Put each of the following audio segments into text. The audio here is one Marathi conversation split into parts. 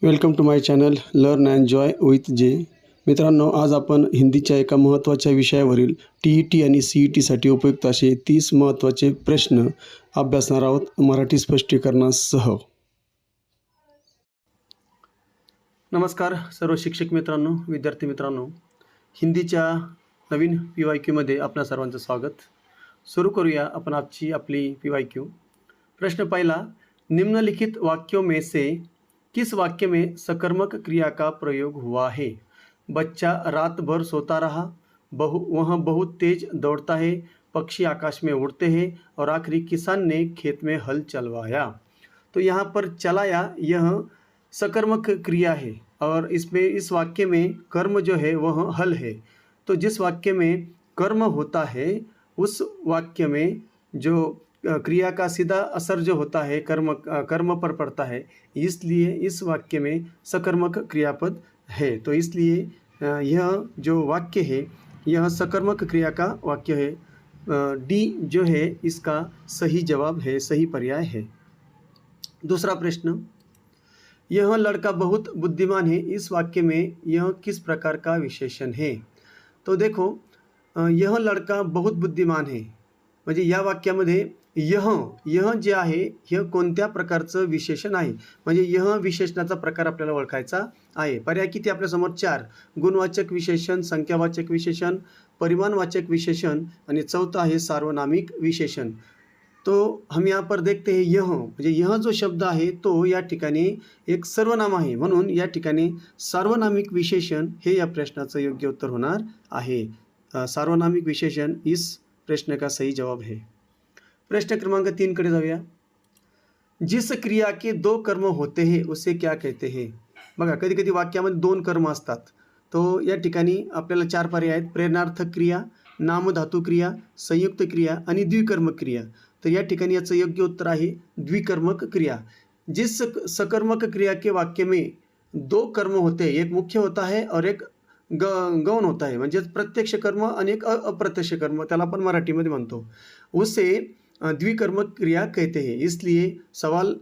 Welcome to my channel learn and joy with J. मित्रांनो, आज आपण हिंदीच्या एका महत्त्वाच्या विषयावरील TET आणि CETसाठी उपयुक्त असे 30 महत्त्वाचे प्रश्न अभ्यासणार आहोत मराठी स्पष्टीकरणासह. नमस्कार सर्व शिक्षक मित्रांनो, विद्यार्थी मित्रांनो. हिंदीच्या नवीन PYQमध्ये आपल्या सर्वांचं स्वागत. सुरू करूया आपण आजची आपली PYQ. प्रश्न पहिला, निम्नलिखित वाक्यों में से किस वाक्य में सकर्मक क्रिया का प्रयोग हुआ है? बच्चा रात भर सोता रहा, वह बहुत तेज दौड़ता है, पक्षी आकाश में उड़ते हैं और आखिरी किसान ने खेत में हल चलवाया. तो यहाँ पर चलाया यह सकर्मक क्रिया है और इसमें इस वाक्य में कर्म जो है वह हल है. तो जिस वाक्य में कर्म होता है उस वाक्य में जो क्रिया का सीधा असर जो होता है कर्म पर पड़ता है, इसलिए इस वाक्य में सकर्मक क्रियापद है. तो इसलिए यह जो वाक्य है यह सकर्मक क्रिया का वाक्य है. डी जो है इसका सही जवाब है, सही पर्याय है. दूसरा प्रश्न, यह लड़का बहुत बुद्धिमान है, इस वाक्य में यह किस प्रकार का विशेषण है? तो देखो, यह लड़का बहुत बुद्धिमान है म्हणजे या वाक्यामध्ये यह जे आहे हे कोणत्या प्रकारचं विशेषण आहे, म्हणजे यह विशेषणाचा प्रकार आपल्याला ओळखायचा आहे. पर्याय किती आपल्यासमोर? 4. गुणवाचक विशेषण, संख्यावाचक विशेषण, परिमाणवाचक विशेषण आणि चौथा आहे सार्वनामिक विशेषण. तो हम यहाँ पर देखते हैं यह म्हणजे यह जो शब्द आहे तो या ठिकाणी एक सर्वनाम आहे, म्हणून या ठिकाणी सार्वनामिक विशेषण हे या प्रश्नाचं योग्य उत्तर होणार आहे. सार्वनामिक विशेषण इस प्रश्न का सही जवाब है. प्रश्न क्रमांक 3 कडे जाऊया. जिस क्रिया के 2 कर्म होते हैं उसे क्या कहते हैं? बघा, कधी कधी वाक्यामध्ये 2 कर्म असतात. तो या ठिकाणी आपल्याला 4 पर्याय आहेत. प्रेरणार्थक क्रिया, नामधातू क्रिया, संयुक्त क्रिया आणि द्विकर्मक क्रिया. तर या ठिकाणी याचं योग्य उत्तर आहे द्विकर्मक क्रिया. जिस सकर्मक क्रिया के वाक्य में 2 कर्म होते हैं, एक मुख्य होता है और एक गौण होता है, म्हणजे प्रत्यक्ष कर्म आणि एक अप्रत्यक्ष कर्म, त्याला आपण मराठीमध्ये म्हणतो, उसे द्विकर्मक क्रिया कहते हैं. इसलिए सवाल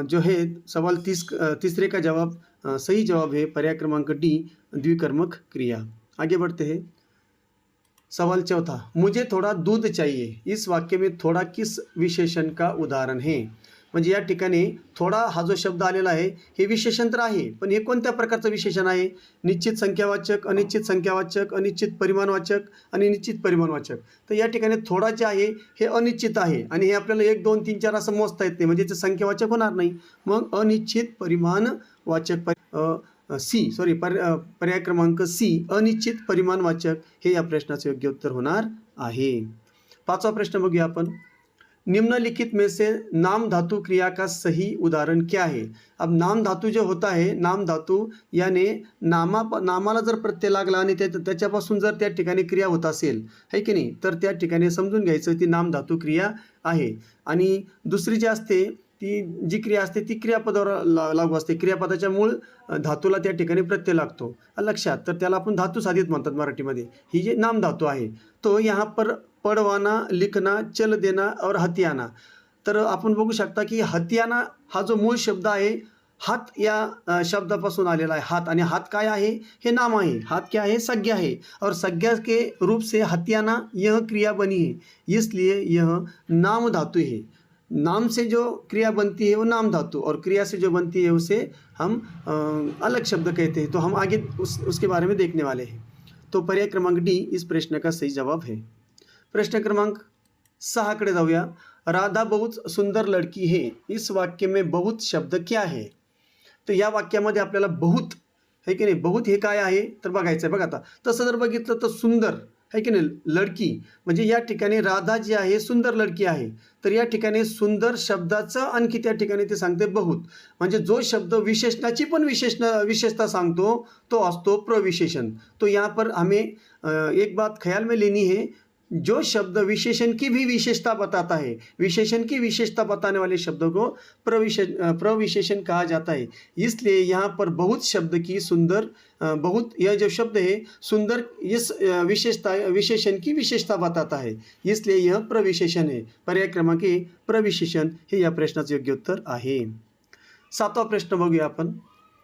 जो है सवाल तीसरे का जवाब सही जवाब है पर्याय क्रमांक डी, द्विकर्मक क्रिया. आगे बढ़ते हैं. सवाल चौथा, मुझे थोड़ा दूध चाहिए, इस वाक्य में थोड़ा किस विशेषण का उदाहरण है? म्हणजे या ठिकाणी थोडा हा जो शब्द आलेला आहे हे विशेषण तर आहे, पण हे कोणत्या प्रकारचं विशेषण आहे? निश्चित संख्यावाचक, अनिश्चित संख्यावाचक, अनिश्चित परिमाणवाचक आणि निश्चित परिमाणवाचक. तर या ठिकाणी थोडा जे आहे हे अनिश्चित आहे आणि हे आपल्याला 1 2 3 4 असं मोजता येत नाही, म्हणजे ते संख्यावाचक होणार नाही. मग अनिश्चित परिमाणवाचक पर्याय क्रमांक सी, अनिश्चित परिमाणवाचक हे या प्रश्नाचं योग्य उत्तर होणार आहे. 5वा प्रश्न बघूया आपण. निम्नलिखित में से नाम धातु क्रिया का सही उदाहरण क्या है? अब नाम धातु जो होता है, नाम धातु याने नामाला जर प्रत्यय लागला आणि त्याच्यापासून जर त्या ठिकाणी क्रिया होत असेल, है की नाही, तर त्या ठिकाणी समजून घ्यायचं ती नाम धातु क्रिया आहे. आणि दुसरी जी असते ती जी क्रिया असते ती क्रियापदावर लागू असते. क्रियापदाच्या मूळ धातूला त्या ठिकाणी प्रत्यय लागतो, लक्षात. तर त्याला आपण धातू साधित म्हणतात मराठीमध्ये. ही जी नाम धातू आहे तो यहाँ पर पढ़वाना, लिखना, चल देना और हथियाना. तर आपण बघू शकता की हथियाना हा जो मूळ शब्द आहे हात या शब्दापासून आलेला आहे. हात, आणि हात काय आहे? हे नाम आहे. हात क्या है? संज्ञा है. और संज्ञा के रूप से हथियाना यह क्रिया बनी है, इसलिए यह नाम धातु है. नाम से जो क्रिया बनती है वो नाम धातु, और क्रिया से जो बनती है उसे हम अलग शब्द कहते हैं. तो हम आगे उसके बारे में देखने वाले हैं. तो पर्याय क्रमांक डी इस प्रश्न का सही जवाब है. प्रश्न क्रमांक 6 कडे जाऊया. राधा बहुत सुंदर लड़की है, इस वाक्य में बहुत शब्द क्या है? तर या वाक्यामध्ये आपल्याला बहुत है की नाही, बहुत हे काय आहे तर बघायचं आहे. बघा, आता तसं जर बघितलं तर सुंदर है की नाही, लडकी म्हणजे या ठिकाणी राधा जी आहे सुंदर लडकी आहे. तर या ठिकाणी सुंदर शब्दाचं आणखी त्या ठिकाणी ते सांगते बहुत, म्हणजे जो शब्द विशेषणाची पण विशेषता सांगतो तो असतो प्रविशेषण. तो यहाँ पर हमें एक बात ख्याल में लेनी है, जो शब्द विशेषण की भी विशेषता बताता है, विशेषण की विशेषता बताने वाले शब्दों को प्रविशेषण कहा जाता है. इसलिए यहाँ पर बहुत शब्द की सुंदर, बहुत यह जो शब्द है सुंदर इस विशेषण की विशेषता बताता है, इसलिए यह प्रविशेषण है. पर्याय क्रमांक प्रविशेषण हे या प्रश्नाचं योग्य उत्तर आहे. 7वा प्रश्न बघूया आपण.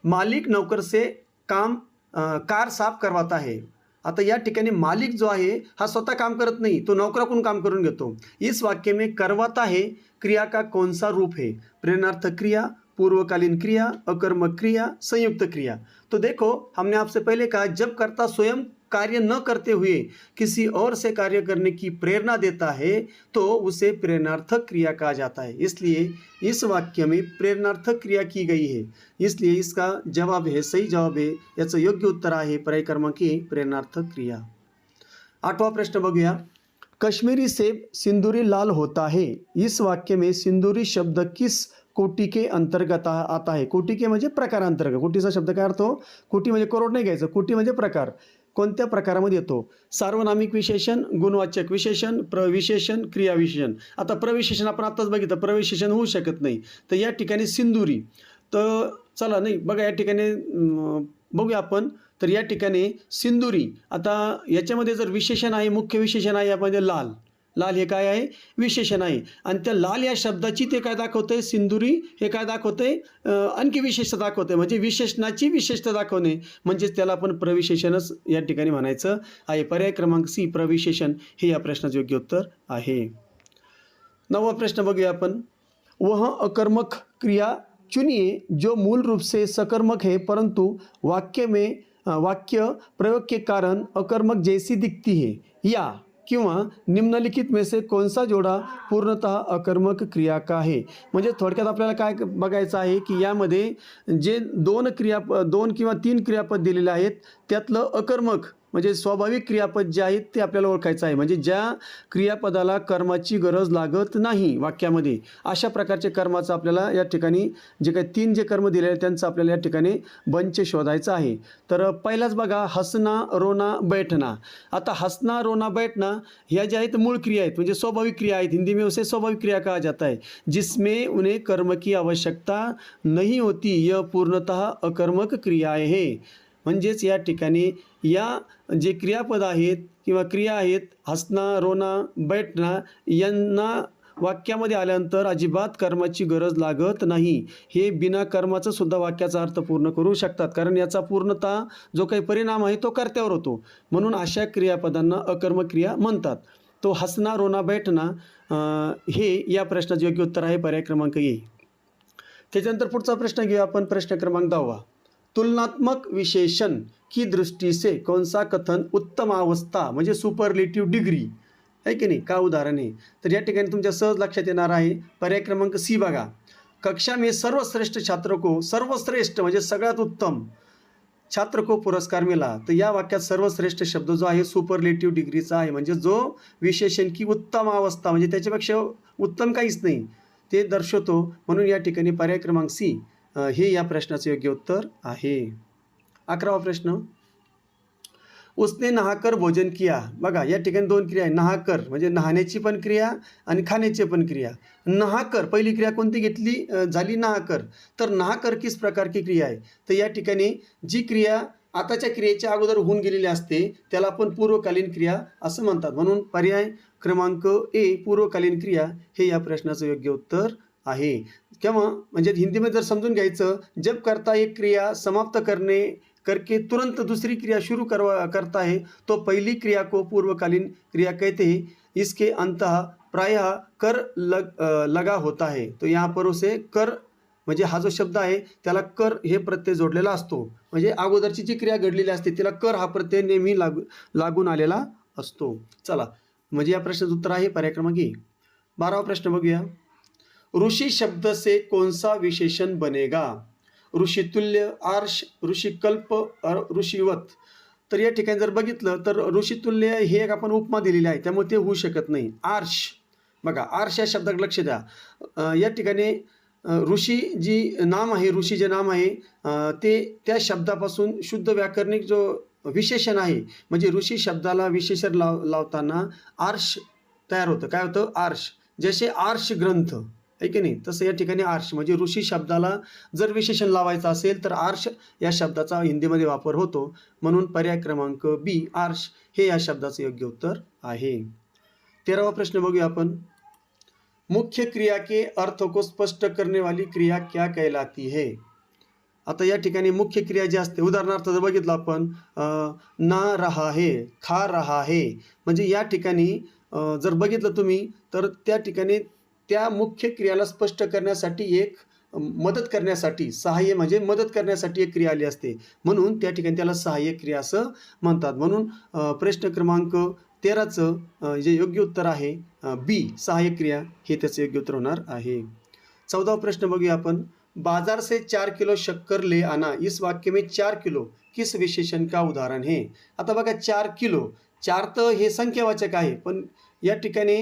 मालिक नौकर से कार साफ करवाता है. आता या ठिकाणी मालिक जो आहे हा स्वतः काम करत नाही, तो नौकराकडून काम करून घेतो. इस वाक्य में करवाता है क्रिया का कौन सा रूप है? प्रेरणार्थक क्रिया, पूर्वकालीन क्रिया, अकर्मक क्रिया, संयुक्त क्रिया. तो देखो, हमने आपसे पहले कहा जब कर्ता स्वयं कार्य न करते हुए किसी और से कार्य करने की प्रेरणा देता है तो उसे प्रेरणार्थक क्रिया कहा जाता है. इसलिए इस वाक्य में प्रेरणार्थक क्रिया की गई है, इसलिए इसका जवाब है, सही जवाब है, याचं योग्य उत्तर आहे पर्याय क्रमांक ए, प्रेरणार्थक क्रिया. 8वां प्रश्न बघूया. कश्मीरी सेब सिंदूरी लाल होता है. इस वाक्य में सिंदूरी शब्द किस कोटि के अंतर्गत आता है? कोटि के म्हणजे प्रकारांतर्गत. कोटीचा शब्द काय अर्थ हो? कोटि म्हणजे करोड नाही घ्यायचं, कोटि म्हणजे प्रकार. कोणत्या प्रकारामध्ये येतो? सार्वनामिक विशेषण, गुणवाचक विशेषण, प्रविशेषण, क्रियाविशेषण. आता प्रविशेषण आपण आत्ताच बघितलं, प्रविशेषण होऊ शकत नाही. तर या ठिकाणी सिंदूरी. तर चला नाही बघा या ठिकाणी बघूया आपण. तर या ठिकाणी सिंदूरी. आता याच्यामध्ये जर विशेषण आहे, मुख्य विशेषण आहे यामध्ये लाल. लाल हे काय आहे? विशेषण आहे. आणि त्या लाल या शब्दाची ते काय दाखवतंय? सिंदूरी हे काय दाखवतंय? आणखी विशेषता दाखवतंय, म्हणजे विशेषणाची विशेषता दाखवणे, म्हणजेच त्याला आपण प्रविशेषणच या ठिकाणी म्हणायचं आहे. पर्याय क्रमांक सी, प्रविशेषण हे या प्रश्नाचं योग्य उत्तर आहे. 9वां प्रश्न बघूया आपण. वह अकर्मक क्रिया चुनिए जो मूल रूप से सकर्मक है परंतु वाक्य प्रयोग के कारण अकर्मक जैसी दिखती है. या किंवा निम्नलिखित में से कौन सा जोडा पूर्णतः अकर्मक क्रिया का आहे? म्हणजे थोडक्यात आपल्याला काय बघायचं आहे की यामध्ये जे दोन किंवा 3 क्रियापद दिलेले आहेत त्यातलं अकर्मक म्हणजे स्वाभाविक क्रियापद जे आहेत ते आपल्याला ओळखायचं आहे. म्हणजे ज्या क्रियापदाला कर्माची गरज लागत नाही वाक्यामध्ये, अशा प्रकारचे कर्माचं आपल्याला या ठिकाणी जे काही 3 जे कर्म दिलेले आहेत त्यांचं आपल्याला या ठिकाणी बंच शोधायचं आहे. तर पहिलाच बघा, हसना, रोना, बैठना. आता हसना, रोना, बैठना ह्या ज्या आहेत मूळ क्रिया आहेत, म्हणजे स्वाभाविक क्रिया आहेत. हिंदी में उसे स्वाभाविक क्रिया कहा जाता है, जिसमें उन्हें कर्म की आवश्यकता नहीं होती. यह पूर्णतः अकर्मक क्रिया है. म्हणजेच या ठिकाणी या जे क्रियापद आहेत किंवा क्रिया आहेत, हसना, रोना, बैठना, यांना वाक्यामध्ये आल्यानंतर अजिबात कर्माची गरज लागत नाही. हे बिना कर्माचं सुद्धा वाक्याचा अर्थ पूर्ण करू शकतात, कारण याचा पूर्णतः जो काही परिणाम आहे तो कर्त्यावर होतो. म्हणून अशा क्रियापदांना अकर्मक क्रिया म्हणतात. तो हसना, रोना, बैठना हे या प्रश्नाचं योग्य उत्तर आहे, पर्याय क्रमांक ए. त्याच्यानंतर पुढचा प्रश्न घेऊया आपण, प्रश्न क्रमांक 10. तुलनात्मक विशेषण की दृष्टि से कौन सा कथन उत्तम अवस्था म्हणजे सुपरलेटिव्ह डिग्री आहे की नाही, का उदाहरण आहे? तर या ठिकाणी तुमच्या सहज लक्षात येणार आहे पर्याय क्रमांक सी बघा. कक्षा में सर्वश्रेष्ठ छात्र को, सर्वश्रेष्ठ म्हणजे सगळ्यात उत्तम, छात्र को पुरस्कार मिला. तर या वाक्यात सर्वश्रेष्ठ शब्द जो आहे सुपरलेटिव्ह डिग्रीचा आहे, म्हणजे जो विशेषण की उत्तम अवस्था म्हणजे त्याच्यापेक्षा उत्तम काहीच नाही ते दर्शवतो. म्हणून या ठिकाणी पर्याय क्रमांक सी हे या प्रश्नाचं योग्य उत्तर आहे. 11वा प्रश्न. उसने नहाकर भोजन किया. बघा या ठिकाणी 2 क्रिया आहे. नहाकर म्हणजे नहाण्याची पण क्रिया आणि खाण्याची पण क्रिया. नहाकर पहिली क्रिया कोणती घेतली झाली? नहाकर. तर नहाकर किस प्रकार की क्रिया आहे? तर या ठिकाणी जी क्रिया आताच्या क्रियेच्या अगोदर होऊन गेलेली असते त्याला आपण पूर्वकालीन क्रिया असं म्हणतात. म्हणून पर्याय क्रमांक ए, पूर्वकालीन क्रिया हे या प्रश्नाचं योग्य उत्तर आहे. किंवा म्हणजे हिंदीमध्ये जर समजून घ्यायचं, जब करता एक क्रिया समाप्त करके तुरंत दूसरी क्रिया शुरू करता है तो पहली क्रिया को पूर्वकालीन क्रिया कहते हैं. इसके अंतः प्रायः कर लगा होता है. तो यहाँ पर उसे कर म्हणजे हा जो शब्द आहे त्याला कर हे प्रत्यय जोडलेला असतो. म्हणजे अगोदरची जी क्रिया घडलेली असते तिला कर हा प्रत्यय नेहमी लागून आलेला असतो. चला, म्हणजे या प्रश्नाचं उत्तर आहे पर्याय क्रमांक ए. 12वा प्रश्न बघूया. ऋषि शब्द से कौन सा विशेषण बनेगा? ऋषितुल्य, आर्ष, ऋषिकल्प, ऋषिवत. तर या ठिकाणी जर बघितलं तर ऋषितुल्य हे एक आपण उपमा दिलेली आहे त्यामुळे ते होऊ शकत नाही. आर्ष बघा, आर्ष या शब्दाकडे लक्ष द्या. या ठिकाणी ऋषी जी नाम आहे, ऋषी जे नाम आहे ते त्या शब्दापासून शुद्ध व्याकरणिक जो विशेषण आहे म्हणजे ऋषी शब्दाला विशेषण लावताना आर्ष तयार होतं. काय होतं? आर्ष. जसे आर्ष ग्रंथ आहे की नाही, तसं या ठिकाणी आर्ष म्हणजे ऋषी शब्दाला जर विशेषण लावायचं असेल तर आर्ष या शब्दाचा हिंदीमध्ये वापर होतो. म्हणून पर्याय क्रमांक बी, आर्ष हे या शब्दाचं योग्य उत्तर आहे. 13वा प्रश्न बघूया आपण. मुख्य क्रिया के अर्थ को स्पष्ट करने वाली क्रिया क्या कहलाती है? आता या ठिकाणी मुख्य क्रिया जी असते, उदाहरणार्थ जर बघितलं आपण ना रहा है, खा रहा है, म्हणजे या ठिकाणी जर बघितलं तुम्ही तर त्या ठिकाणी त्या मुख्य क्रियाला स्पष्ट करण्यासाठी एक मदत करण्यासाठी, सहाय्य म्हणजे मदत करण्यासाठी एक क्रिया आली असते, म्हणून त्या ठिकाणी त्याला सहाय्यक क्रिया असं म्हणतात. म्हणून प्रश्न क्रमांक 13चं जे योग्य उत्तर आहे बी, सहाय्यक क्रिया, हे त्याचं योग्य उत्तर होणार आहे. 14वा प्रश्न बघूया आपण. बाजार से 4 किलो शक्कर ले आना, इस वाक्य में 4 किलो किस विशेषण का उदाहरण है? आता बघा 4 किलो, 4 तर हे संख्यावाचक आहे, पण या ठिकाणी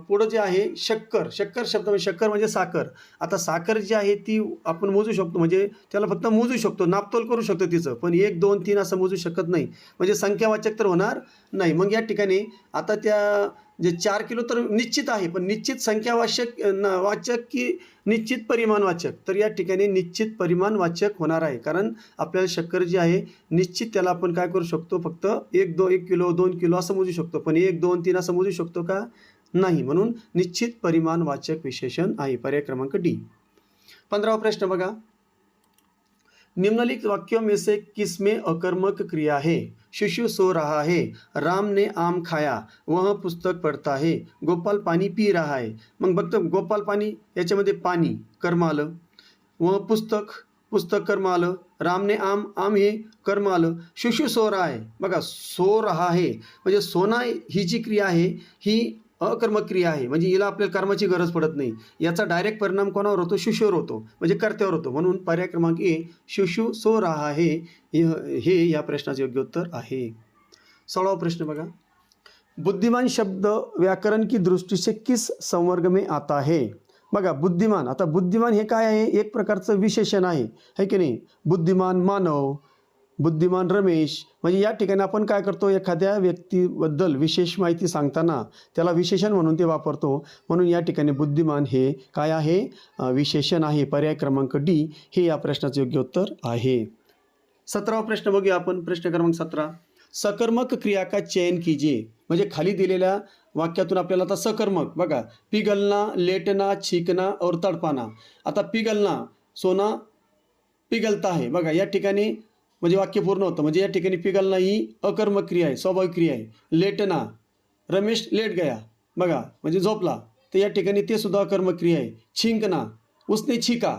पुढं जे आहे शक्कर, शक्कर शब्द म्हणजे शक्कर म्हणजे साखर. आता साखर जी आहे ती आपण मोजू शकतो, म्हणजे त्याला फक्त मोजू शकतो, नापतोल करू शकतो तिचं, पण 1, 2, 3 असं मोजू शकत नाही, म्हणजे संख्यावाचक तर होणार नाही. मग या ठिकाणी आता त्या जे 4 किलो तर निश्चित आहे, पण निश्चित संख्यावाचक वाचक की निश्चित परिमाणवाचक? तर या ठिकाणी निश्चित परिमाणवाचक होणार आहे, कारण आपल्याला शक्कर जी आहे निश्चित त्याला आपण काय करू शकतो, फक्त 1 किलो 2 किलो असं मोजू शकतो, पण 1, 2, 3 असं मोजू शकतो का? नाही. म्हणून निश्चित परिमाणवाचक विशेषण आहे, पर्याय क्रमांक डी. 15वा प्रश्न बघा. निम्नलिखित वाक्यों में से किसमें अकर्मक क्रिया है? शिशु सो रहा है, राम ने आम खाया, वह पुस्तक पढ़ता है, गोपाल पाणी पी रहा है. मग बघतो गोपाल पाणी, याच्यामध्ये पाणी कर्म आलं, वह पुस्तक, पुस्तक कर्म आलं, राम ने आम, आम हे कर्म आलं, शिशु सो रहा है, बघा सो रहा है म्हणजे सोना ही जी क्रिया आहे ही अकर्मक क्रिया आहे, म्हणजे हिला आपल्याला कर्माची गरज पडत नाही. याचा डायरेक्ट परिणाम कोणावर होतो? शिशुवर होतो, म्हणजे कर्त्यावर होतो. म्हणून पर्याय क्रमांक ए, शिशु सो रहा है, हे या प्रश्नाचे योग्य उत्तर आहे. 16वा प्रश्न बघा. बुद्धिमान शब्द व्याकरण की दृष्टि से किस संवर्ग में आता है? बघा बुद्धिमान, आता बुद्धिमान हे काय आहे? एक प्रकारचं विशेषण आहे की नाही? बुद्धिमान मानव, बुद्धिमान रमेश, म्हणजे या ठिकाणी आपण काय करतो, एखाद्या व्यक्तीबद्दल विशेष माहिती सांगताना त्याला विशेषण म्हणून ते वापरतो, म्हणून या ठिकाणी बुद्धिमान हे काय आहे? विशेषण आहे. पर्याय क्रमांक डी हे या प्रश्नाचं योग्य उत्तर आहे. 17वा प्रश्न बघूया आपण. प्रश्न क्रमांक 17. सकर्मक क्रिया का चयन कीजिए, म्हणजे खाली दिलेल्या वाक्यातून आपल्याला आता सकर्मक बघा, पिघलना, लेटना, छींकना और तड़पाना. आता पिघलना, सोना पिघलता है, बघा या ठिकाणी म्हणजे वाक्य पूर्ण होतं, म्हणजे या ठिकाणी पिघलना ही अकर्मक क्रिया आहे, स्वाभाविक क्रिया आहे. लेटना, रमेश लेट गया, बघा म्हणजे झोपला, तर या ठिकाणी ते सुद्धा अकर्मक क्रिया आहे. छिंकना, उसने छिका,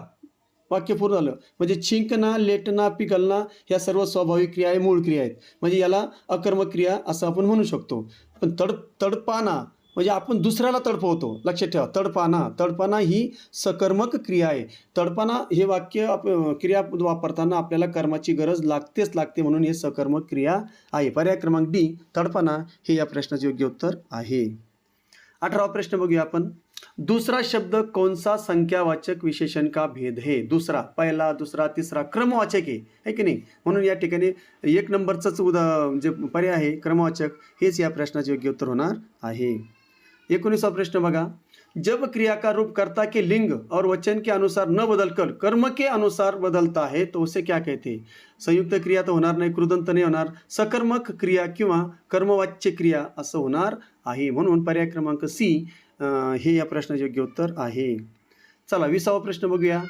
वाक्य पूर्ण झालं, म्हणजे छिंकना, लेटना, पिघलना ह्या सर्व स्वाभाविक क्रिया आहे, मूळ क्रिया आहेत, म्हणजे याला अकर्मक क्रिया असं आपण म्हणू शकतो. पण तडपाना म्हणजे आपण दुसऱ्याला तडपवतो, लक्षात ठेवा. तडपाना ही सकर्मक क्रिया आहे. तडपाना हे वाक्य क्रिया वापरताना आपल्याला कर्माची गरज लागते, म्हणून हे सकर्मक क्रिया आहे. पर्याय क्रमांक डी, तडपाना हे या प्रश्नाचे योग्य उत्तर आहे. 18वा प्रश्न बघूया आपण. दूसरा शब्द कौन सा संख्यावाचक विशेषण का भेद है? दुसरा, पहिला, दुसरा, तिसरा क्रमवाचक आहे की नाही? म्हणून या ठिकाणी 1 नंबरचंच जे पर्याय आहे क्रमवाचक, हेच या प्रश्नाचे योग्य उत्तर होणार आहे. 19वां प्रश्न बघा. जब क्रिया का रूप कर्ता के लिंग और वचन के अनुसार न बदलकर कर्म के अनुसार बदलता है तो उसे क्या कहते हैं? संयुक्त क्रिया तर होणार नाही, कृदंत नाही होणार, सकर्मक क्रिया किंवा कर्मवाच्य क्रिया असं होणार आहे. म्हणून पर्याय क्रमांक सी हे या प्रश्नाचे योग्य उत्तर आहे. चला 20वा प्रश्न बघूया.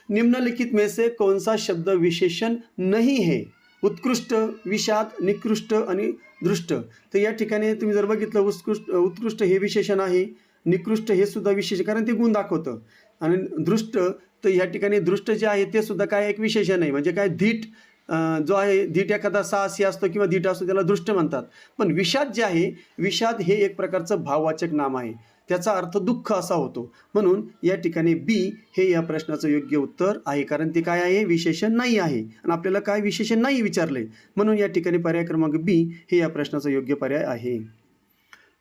निम्नलिखित में से कौन सा शब्द विशेषण नहीं है? उत्कृष्ट, विषाद, निकृष्ट आणि दृष्ट. तर या ठिकाणी तुम्ही जर बघितलं उत्कृष्ट हे विशेषण आहे, निकृष्ट हे सुद्धा विशेषण, कारण ते गुण दाखवतं, आणि दृष्ट तर या ठिकाणी दृष्ट जे आहे ते सुद्धा काय एक विशेषण आहे, म्हणजे काय धीट जो आहे, धीट एखादा साहसी असतो किंवा धीट असतो त्याला दृष्ट म्हणतात. पण विषाद जे आहे, विषाद हे एक प्रकारचं भाववाचक नाम आहे, त्याचा अर्थ दुःख असा होतो. म्हणून या ठिकाणी बी हे या प्रश्नाचं योग्य उत्तर आहे, कारण ते काय आहे? विशेषण नाही आहे, आणि आपल्याला काय विशेषण नाही विचारले, म्हणून या ठिकाणी पर्याय क्रमांक बी हे या प्रश्नाचा योग्य पर्याय आहे.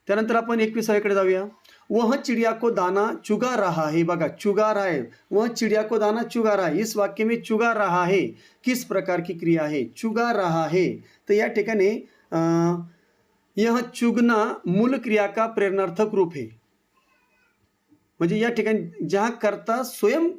त्यानंतर आपण 21कडे जाऊया. वह चिड़िया को दाना चुगा रहा है, बघा चुगा रहा है, वह चिड़िया को दाना चुगा रहा है, इस वाक्य में चुगा रहा है किस प्रकार की क्रिया है? चुगा रहा है, तर या ठिकाणी यह चुगना मूल क्रिया का प्रेरणार्थक रूप है, म्हणजे या ठिकाणी जहाँ कर्ता स्वयं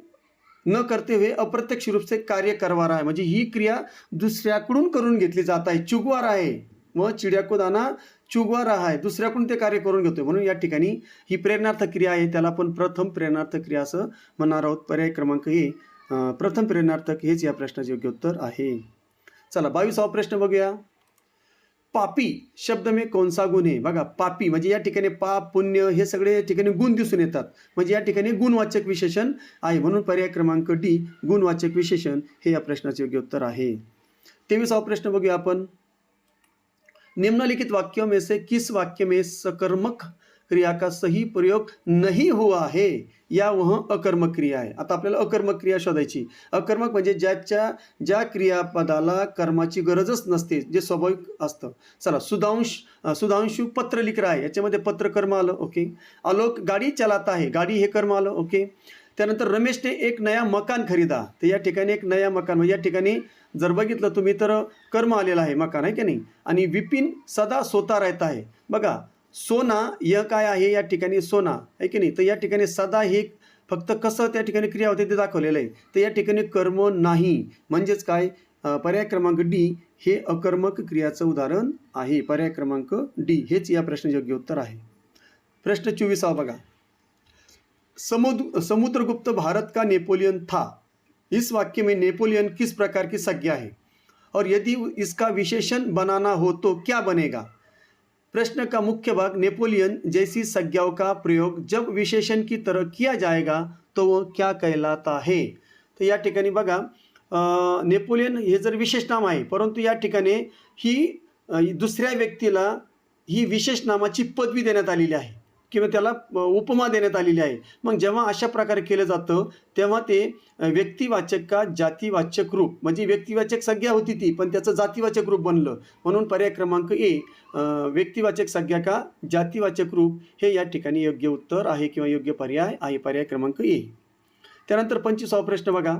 न करते हुए अप्रत्यक्ष रूप से कार्य करवा रहा है, म्हणजे ही क्रिया दुसऱ्याकडून करून घेतली जात आहे. चुगवा रहा है, व चिड़िया को दाना चुगवा रहा है, दुसऱ्याकडून ते कार्य करून घेतोय, म्हणून या ठिकाणी ही प्रेरणार्थ क्रिया आहे, त्याला आपण प्रथम प्रेरणार्थ क्रिया असं म्हणणार आहोत. पर्याय क्रमांक ए प्रथम प्रेरणार्थक हेच या प्रश्नाचे योग्य उत्तर आहे. चला 22वा प्रश्न बघूया. पापी शब्द में कौन सा गुण आहे? बघा, पापी म्हणजे या ठिकाणी पाप, पुण्य हे सगळे या ठिकाणी गुण दिसून येतात. म्हणजे या ठिकाणी गुणवाचक विशेषण आहे. म्हणून पर्याय क्रमांक डी गुणवाचक विशेषण हे या प्रश्नाचे योग्य उत्तर आहे. 23वा प्रश्न बघूया आपण. निम्नलिखित वाक्यों में से किस वाक्य में सकर्मक क्रिया का सही प्रयोग नहीं हुआ है या वह अकर्मक क्रिया आहे. आता आपल्याला अकर्मक क्रिया शोधायची. अकर्मक म्हणजे ज्या क्रियापदाला कर्माची गरजच नसते, जे स्वाभाविक असतं. चला, सुधांशु पत्र लिख रहा है, याच्यामध्ये पत्र कर्म आलं. ओके. आलोक गाडी चलाता है, गाडी हे कर्म आलं. ओके. त्यानंतर रमेशने एक नया मकान खरीदा, तर या ठिकाणी एक नया मकान म्हणजे या ठिकाणी जर बघितलं तुम्ही तर कर्म आलेला आहे, मकान आहे की नाही. आणि विपिन सदा सोता रहता है. बघा, सोना यह काय आहे या ठिकाणी, सोना आहे की नाही. तर या ठिकाणी सदा हे फक्त कसं त्या ठिकाणी क्रिया होते ते दाखवलेलं आहे. तर या ठिकाणी कर्म नाही, म्हणजेच काय, पर्याय क्रमांक डी हे अकर्मक क्रियाचं उदाहरण आहे. पर्याय क्रमांक डी हेच या प्रश्नाचे योग्य उत्तर आहे. प्रश्न 24 बघा. समुद्रगुप्त भारत का नेपोलियन था. इस वाक्य में नेपोलियन किस प्रकार की संज्ञा है और यदि इसका विशेषण बनाना हो तो क्या बनेगा. प्रश्न का मुख्य भाग, नेपोलियन जैसी संज्ञाओं का प्रयोग जब विशेषण की तरह किया जाएगा तो वो क्या कहलाता है. तर या ठिकाणी बघा, नेपोलियन हे जर विशेष नाम आहे, परंतु या ठिकाणी ही दुसऱ्या व्यक्तीला ही विशेष नामाची पदवी देण्यात आलेली आहे किंवा त्याला उपमा देण्यात आलेली आहे. मग जेव्हा अशा प्रकारे केलं जातं तेव्हा ते व्यक्तिवाचक का जातीवाचक रूप, म्हणजे व्यक्तिवाचक संज्ञा होती ती, पण त्याचं जातीवाचक रूप बनलं. म्हणून पर्याय क्रमांक ए व्यक्तिवाचक संज्ञा का जातीवाचक रूप हे या ठिकाणी योग्य उत्तर आहे किंवा योग्य पर्याय आहे. पर्याय क्रमांक ए. त्यानंतर 25वा प्रश्न बघा.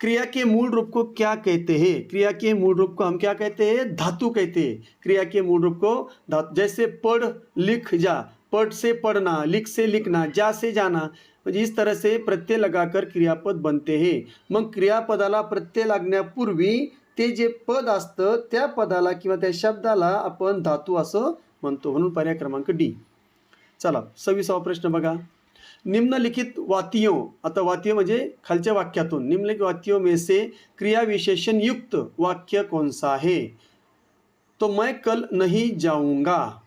क्रिया के मूल रूप को क्या कहते हैं. क्रिया के मूल रूप को हम क्या कहते हैं, धातु कहते हैं. क्रिया के मूल रूप को धातु, जैसे पढ़ लिख जा, पढ़ से पढ़ना, लिख से लिखना, जा से जाना, म्हणजे इस तरह से प्रत्यय लगाकर क्रियापद बनते हैं. मग क्रियापदाला प्रत्यय लागण्यापूर्वी ते जे पद असतं त्या पदाला किंवा त्या शब्दाला आपण धातू असं म्हणतो. म्हणून पर्याय क्रमांक डी. चला 26वा प्रश्न बघा. निम्नलिखित वाक्यों, आता वाक्य म्हणजे खालच्या वाक्यातून, निम्नलिखित वाक्यों में से क्रिया विशेषण युक्त वाक्य कौन सा है. तो मैं कल नहीं जाऊंगा.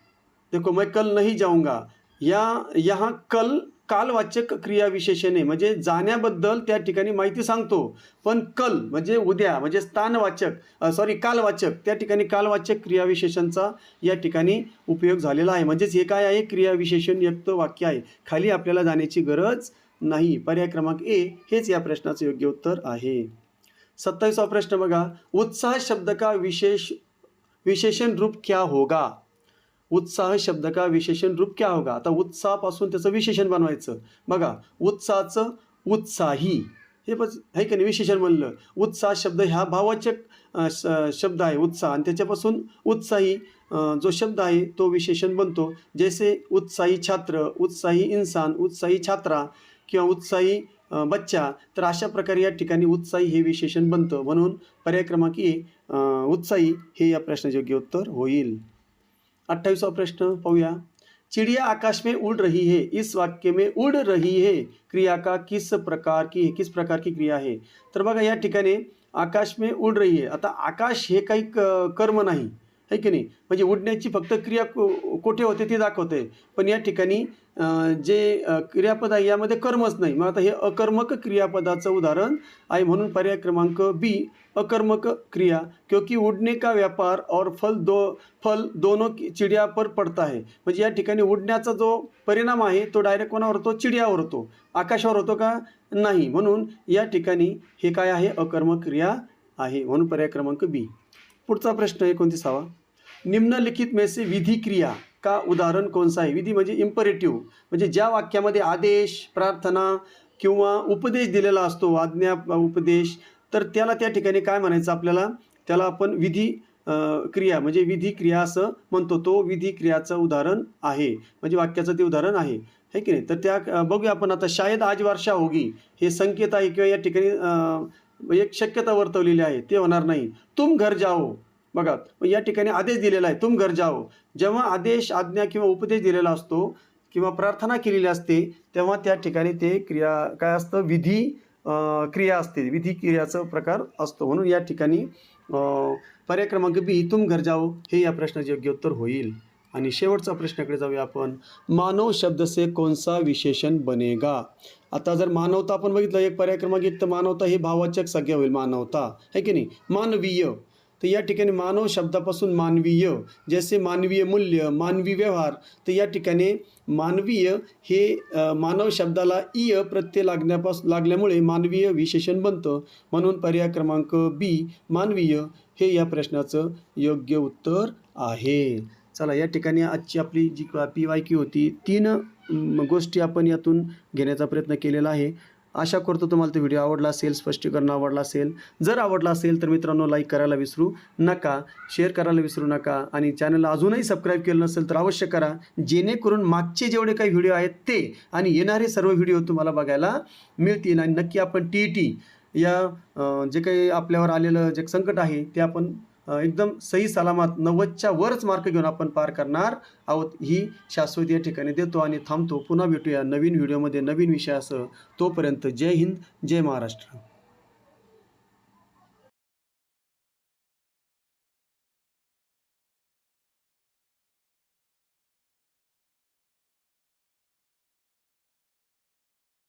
देखो, मैं कल नहीं जाऊंगा, यहाँ कल कालवाचक क्रिया विशेषण आहे, म्हणजे जाण्याबद्दल त्या ठिकाणी माहिती सांगतो. पण कल म्हणजे उद्या, म्हणजे कालवाचक, त्या ठिकाणी कालवाचक क्रिया विशेषणचा या ठिकाणी उपयोग झालेला आहे. म्हणजेच हे काय आहे, क्रिया विशेषण युक्त वाक्य आहे. खाली आपल्याला जाण्याची गरज नाही. पर्याय क्रमांक ए हेच या प्रश्नाचं योग्य उत्तर आहे. 27वा प्रश्न बघा. उत्साह शब्द का विशेषण रूप क्या होगा. उत्साह शब्द का विशेषण रूप क्या होगा. आता उत्साहापासून त्याचं विशेषण बनवायचं. बघा, उत्साहाचं उत्साही हे आहे का नाही, विशेषण बनलं. उत्साह शब्द ह्या भाववाचक शब्द आहे उत्साह, आणि त्याच्यापासून उत्साही जो शब्द आहे तो विशेषण बनतो. जैसे उत्साही छात्र, उत्साही इंसान, उत्साही छात्रा किंवा उत्साही बच्चा. तर अशा प्रकारे या ठिकाणी उत्साही हे विशेषण बनतं. म्हणून पर्याय क्रमांक ए उत्साही हे या प्रश्नाचे योग्य उत्तर होईल. 28वां प्रश्न पाहूया. चिड़िया आकाश में उड़ रही है. इस वाक्य में उड़ रही है क्रिया का किस प्रकार की क्रिया है. तर बघा, या ठिकाणी आकाश में उड़ रही है. आता आकाश हे काही कर्म नाही, है की नाही, म्हणजे उडण्याची फक्त क्रिया कोठे होते ते दाखवते. पण या ठिकाणी जे क्रियापद आहे यामध्ये कर्मच नाही. मग आता हे अकर्मक क्रियापदाचं उदाहरण आहे. म्हणून पर्याय क्रमांक बी अकर्मक क्रिया, क्योंकि उड़ने का व्यापार और फल दोनों चिड़िया पर पडता है. म्हणजे या ठिकाणी उडण्याचा जो परिणाम आहे तो डायरेक्ट कोणावर होतो, चिडियावर होतो. आकाशावर होतो का, नाही. म्हणून या ठिकाणी हे काय आहे, अकर्मक क्रिया आहे. म्हणून पर्याय क्रमांक बी. पुढचा प्रश्न 29वा. निम्नलिखित में से विधी क्रिया का उदाहरण कौन सा है. विधी म्हणजे इम्परेटिव्ह, म्हणजे ज्या वाक्यामध्ये आदेश, प्रार्थना किंवा उपदेश दिलेला असतो, आज्ञा, उपदेश, तर त्याला त्या ठिकाणी काय म्हणायचं आपल्याला, त्याला आपण विधी क्रिया म्हणजे विधी क्रिया असं म्हणतो. तो विधी क्रियाचं उदाहरण आहे, म्हणजे वाक्याचं ते उदाहरण आहे, है की नाही. तर त्या बघूया आपण आता. शायद आज वर्षा होगी हे संकेत आहे किंवा या ठिकाणी एक शक्यता वर्तवलेली आहे, ते होणार नाही. तुम घर जाओ. बघा, या ठिकाणी आदेश दिलेला आहे, तुम घर जाओ. जेव्हा आदेश, आज्ञा किंवा उपदेश दिलेला असतो किंवा प्रार्थना केलेली असते तेव्हा त्या ठिकाणी ते क्रिया काय असतं, विधी क्रिया असते, विधी क्रियाचा प्रकार असतो. म्हणून या ठिकाणी पर्याय क्रमांक बी तुम घर जाओ हे या प्रश्नाचे योग्य उत्तर होईल. आणि शेवटचा प्रश्नाकडे जाऊया आपण. मानव शब्द से कौन सा विशेषण बनेगा? आता जर मानवता आपण बघितलं, एक पर्याय क्रमांक एक, तर मानवता हे भाववाचक संज्ञा होईल, मानवता है की नाही. मानवीय, तर या ठिकाणी मानव शब्दापासून मानवीय, जसे मानवीय मूल्य, मानवी व्यवहार, तर या ठिकाणी मानवीय हे मानव शब्दाला इय प्रत्यय लागल्यामुळे मानवीय विशेषण बनतं. म्हणून पर्याय क्रमांक बी मानवीय हे या प्रश्नाचं योग्य उत्तर आहे. चला, या ठिकाणी आजची आपली जी PYQ होती, 3 गोष्टी आपण यातून घेण्याचा प्रयत्न केलेला आहे. आशा करतो तुम्हाला तो व्हिडिओ आवडला असेल, स्पष्टीकरण आवडला असेल. जर आवडला असेल तर मित्रांनो लाईक करायला विसरू नका, शेअर करायला विसरू नका आणि चॅनलला अजूनही सबस्क्राईब केलं नसेल तर अवश्य करा, जेणेकरून मागचे जेवढे काही व्हिडिओ आहेत ते आणि येणारे सर्व व्हिडिओ तुम्हाला बघायला मिळतील. आणि नक्की आपण TET या जे काही आपल्यावर आलेलं जे संकट आहे ते आपण एकदम सही सलामत 90च्या वरच मार्क घेऊन आपण पार करणार आहोत, ही शाश्वती या ठिकाणी देतो आणि थांबतो. पुन्हा भेटूया नवीन व्हिडिओमध्ये नवीन विषयासह. तोपर्यंत जय हिंद, जय महाराष्ट्र.